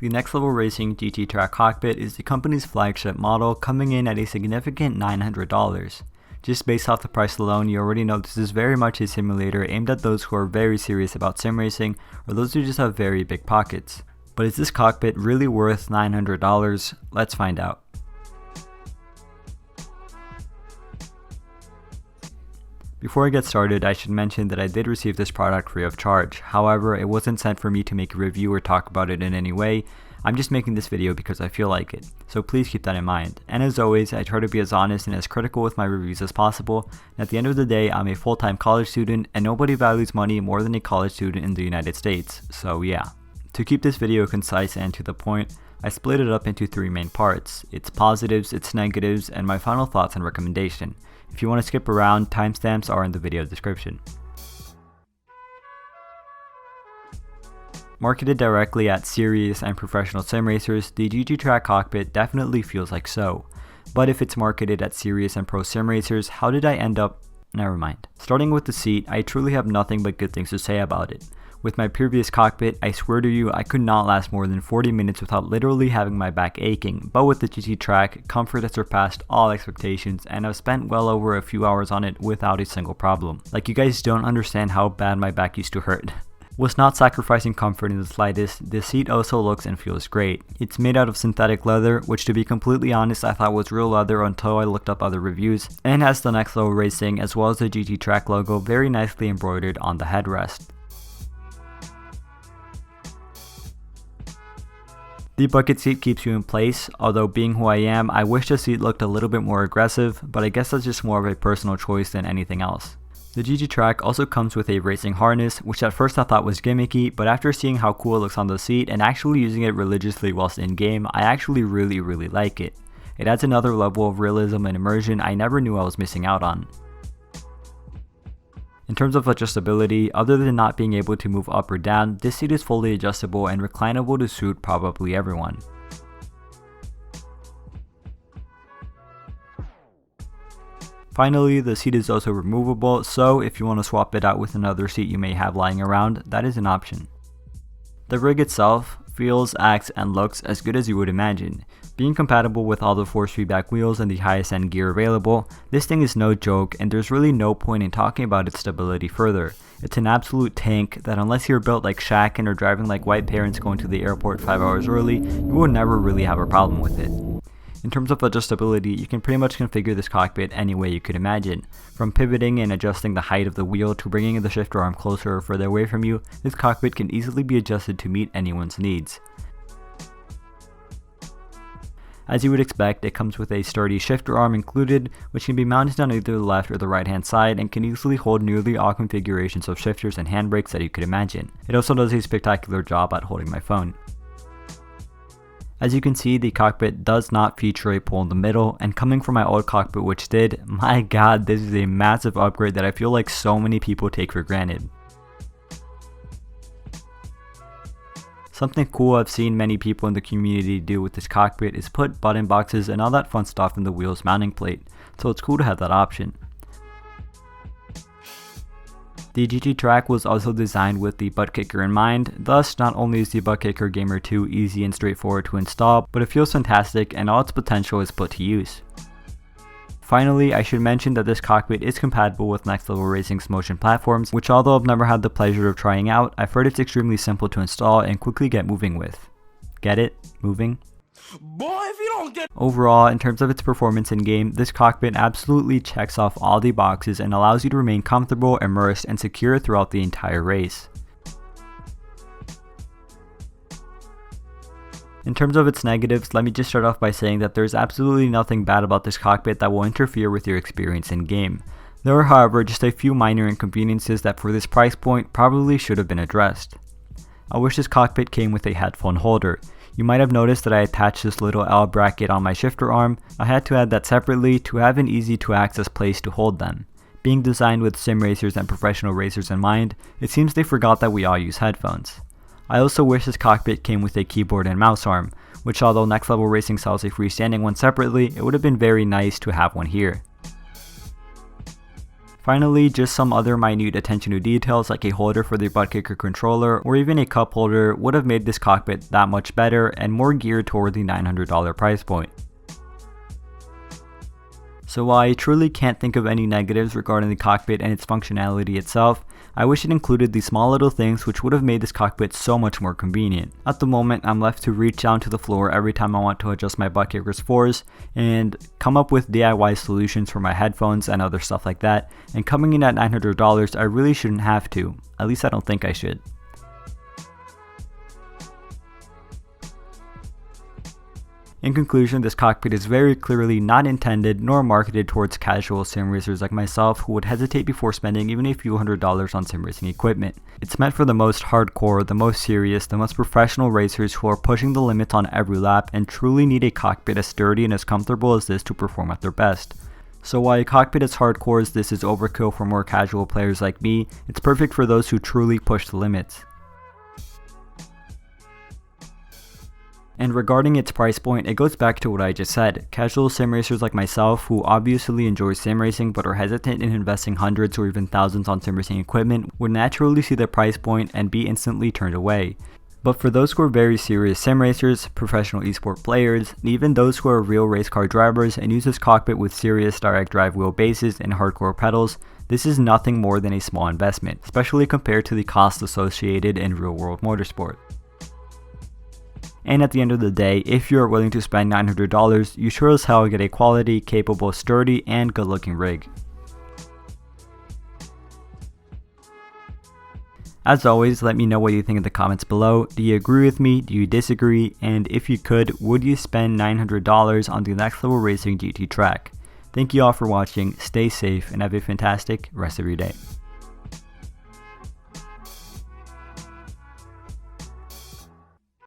The Next Level Racing GT Trak cockpit is the company's flagship model, coming in at a significant $900. Just based off the price alone, you already know this is very much a simulator aimed at those who are very serious about sim racing or those who just have very big pockets. But is this cockpit really worth $900? Let's find out. Before I get started, I should mention that I did receive this product free of charge. However, it wasn't sent for me to make a review or talk about it in any way. I'm just making this video because I feel like it, so please keep that in mind. And as always, I try to be as honest and as critical with my reviews as possible. And at the end of the day, I'm a full-time college student and nobody values money more than a college student in the United States, so yeah. To keep this video concise and to the point, I split it up into 3 main parts: its positives, its negatives, and my final thoughts and recommendation. If you want to skip around, timestamps are in the video description. Marketed directly at serious and professional sim racers, the GT Trak cockpit definitely feels like so. But if it's marketed at serious and pro sim racers, how did I end up? Never mind. Starting with the seat, I truly have nothing but good things to say about it. With my previous cockpit, I swear to you, I could not last more than 40 minutes without literally having my back aching, but with the GT Trak, comfort has surpassed all expectations and I've spent well over a few hours on it without a single problem. Like, you guys don't understand how bad my back used to hurt. Was not sacrificing comfort in the slightest. The seat also looks and feels great. It's made out of synthetic leather, which to be completely honest I thought was real leather until I looked up other reviews, and has the Next Level Racing as well as the GT Trak logo very nicely embroidered on the headrest. The bucket seat keeps you in place, although being who I am, I wish the seat looked a little bit more aggressive, but I guess that's just more of a personal choice than anything else. The GT Trak also comes with a racing harness, which at first I thought was gimmicky, but after seeing how cool it looks on the seat and actually using it religiously whilst in game, I actually really like it. It adds another level of realism and immersion I never knew I was missing out on. In terms of adjustability, other than not being able to move up or down, this seat is fully adjustable and reclinable to suit probably everyone. Finally, the seat is also removable, so if you want to swap it out with another seat you may have lying around, that is an option. The rig itself feels, acts, and looks as good as you would imagine. Being compatible with all the force feedback wheels and the highest end gear available, this thing is no joke and there's really no point in talking about its stability further. It's an absolute tank that unless you're built like Shaq and are driving like white parents going to the airport 5 hours early, you will never really have a problem with it. In terms of adjustability, you can pretty much configure this cockpit any way you could imagine. From pivoting and adjusting the height of the wheel to bringing the shifter arm closer or further away from you, this cockpit can easily be adjusted to meet anyone's needs. As you would expect, it comes with a sturdy shifter arm included, which can be mounted on either the left or the right hand side and can easily hold nearly all configurations of shifters and handbrakes that you could imagine. It also does a spectacular job at holding my phone. As you can see, the cockpit does not feature a pull in the middle, and coming from my old cockpit which did, my god, this is a massive upgrade that I feel like so many people take for granted. Something cool I've seen many people in the community do with this cockpit is put button boxes and all that fun stuff in the wheel's mounting plate, so it's cool to have that option. The GT Trak was also designed with the butt kicker in mind, thus not only is the butt kicker Gamer 2 easy and straightforward to install, but it feels fantastic and all its potential is put to use. Finally, I should mention that this cockpit is compatible with Next Level Racing's motion platforms, which although I've never had the pleasure of trying out, I've heard it's extremely simple to install and quickly get moving with. Get it? Moving? Boy, if you don't get... Overall, in terms of its performance in game, this cockpit absolutely checks off all the boxes and allows you to remain comfortable, immersed, and secure throughout the entire race. In terms of its negatives, let me just start off by saying that there's absolutely nothing bad about this cockpit that will interfere with your experience in game. There are however just a few minor inconveniences that for this price point probably should have been addressed. I wish this cockpit came with a headphone holder. You might have noticed that I attached this little L bracket on my shifter arm. I had to add that separately to have an easy to access place to hold them. Being designed with sim racers and professional racers in mind, it seems they forgot that we all use headphones. I also wish this cockpit came with a keyboard and mouse arm, which although Next Level Racing sells a freestanding one separately, it would have been very nice to have one here. Finally, just some other minute attention to details like a holder for the butt kicker controller or even a cup holder would have made this cockpit that much better and more geared toward the $900 price point. So while I truly can't think of any negatives regarding the cockpit and its functionality itself, I wish it included these small little things which would have made this cockpit so much more convenient. At the moment, I'm left to reach down to the floor every time I want to adjust my butt kicker's force and come up with DIY solutions for my headphones and other stuff like that, and coming in at $900, I really shouldn't have to. At least I don't think I should. In conclusion, this cockpit is very clearly not intended nor marketed towards casual sim racers like myself who would hesitate before spending even a few $100s on sim racing equipment. It's meant for the most hardcore, the most serious, the most professional racers who are pushing the limits on every lap and truly need a cockpit as sturdy and as comfortable as this to perform at their best. So while a cockpit as hardcore as this is overkill for more casual players like me, it's perfect for those who truly push the limits. And regarding its price point, it goes back to what I just said. Casual sim racers like myself, who obviously enjoy sim racing but are hesitant in investing hundreds or even thousands on sim racing equipment, would naturally see the price point and be instantly turned away. But for those who are very serious sim racers, professional esport players, and even those who are real race car drivers and use this cockpit with serious direct drive wheelbases and hardcore pedals, this is nothing more than a small investment, especially compared to the costs associated in real world motorsport. And at the end of the day, if you are willing to spend $900, you sure as hell get a quality, capable, sturdy, and good looking rig. As always, let me know what you think in the comments below. Do you agree with me? Do you disagree? And if you could, would you spend $900 on the Next Level Racing GT Trak? Thank you all for watching, stay safe, and have a fantastic rest of your day.